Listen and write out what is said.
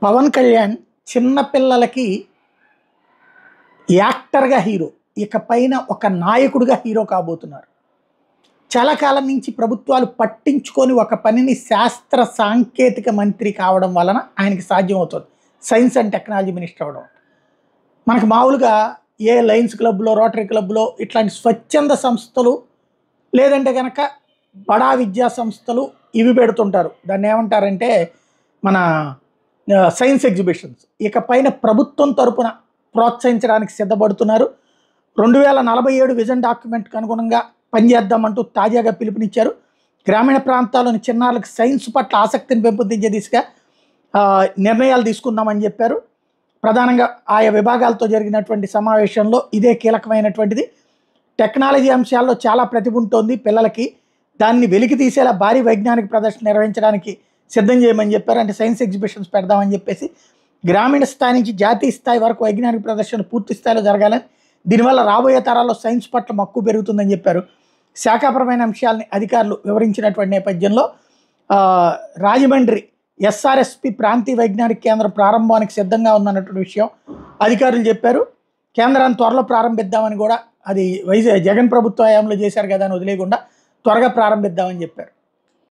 పవన్ కళ్యాణ్ చిన్న పిల్లలకి యాక్టర్గా హీరో, ఇక పైన ఒక నాయకుడిగా హీరో కాబోతున్నారు. చాలా కాలం నుంచి ప్రభుత్వాలు పట్టించుకొని ఒక పనిని శాస్త్ర సాంకేతిక మంత్రి కావడం వలన ఆయనకి సాధ్యం అవుతుంది. సైన్స్ అండ్ టెక్నాలజీ మినిస్టర్ అవడం. మనకు మామూలుగా ఏ లయన్స్ క్లబ్లో, రోటరీ క్లబ్లో ఇట్లాంటి స్వచ్ఛంద సంస్థలు లేదంటే కనుక బడా విద్యా సంస్థలు ఇవి పెడుతుంటారు. దాన్ని ఏమంటారంటే మన సైన్స్ ఎగ్జిబిషన్స్. ఇక పైన ప్రభుత్వం తరపున ప్రోత్సహించడానికి సిద్ధపడుతున్నారు. 2047 విజన్ డాక్యుమెంట్కి అనుగుణంగా పనిచేద్దామంటూ తాజాగా పిలుపునిచ్చారు. గ్రామీణ ప్రాంతాల్లోని చిన్నారులకు సైన్స్ పట్ల ఆసక్తిని పెంపొందించే దిశగా నిర్ణయాలు తీసుకుందామని చెప్పారు. ప్రధానంగా ఆయా విభాగాలతో జరిగినటువంటి సమావేశంలో ఇదే కీలకమైనటువంటిది. టెక్నాలజీ అంశాల్లో చాలా ప్రతిభ ఉంటుంది పిల్లలకి, దాన్ని వెలికి తీసేలా భారీ వైజ్ఞానిక ప్రదర్శన నిర్వహించడానికి సిద్ధం చేయమని చెప్పారు. అంటే సైన్స్ ఎగ్జిబిషన్స్ పెడదామని చెప్పేసి గ్రామీణ స్థాయి నుంచి జాతీయ స్థాయి వరకు వైజ్ఞానిక ప్రదర్శన పూర్తి స్థాయిలో జరగాలని, దీనివల్ల రాబోయే తరాల్లో సైన్స్ పట్ల మక్కువ పెరుగుతుందని చెప్పారు. శాఖాపరమైన అంశాలని అధికారులు వివరించినటువంటి నేపథ్యంలో రాజమండ్రి ఎస్ఆర్ఎస్పి ప్రాంతీయ వైజ్ఞానిక కేంద్రం ప్రారంభానికి సిద్ధంగా ఉందన్నటువంటి విషయం అధికారులు చెప్పారు. కేంద్రాన్ని త్వరలో ప్రారంభిద్దామని కూడా, అది జగన్ ప్రభుత్వ హయాంలో చేశారు కదా అని వదిలేయకుండా త్వరగా ప్రారంభిద్దామని చెప్పారు.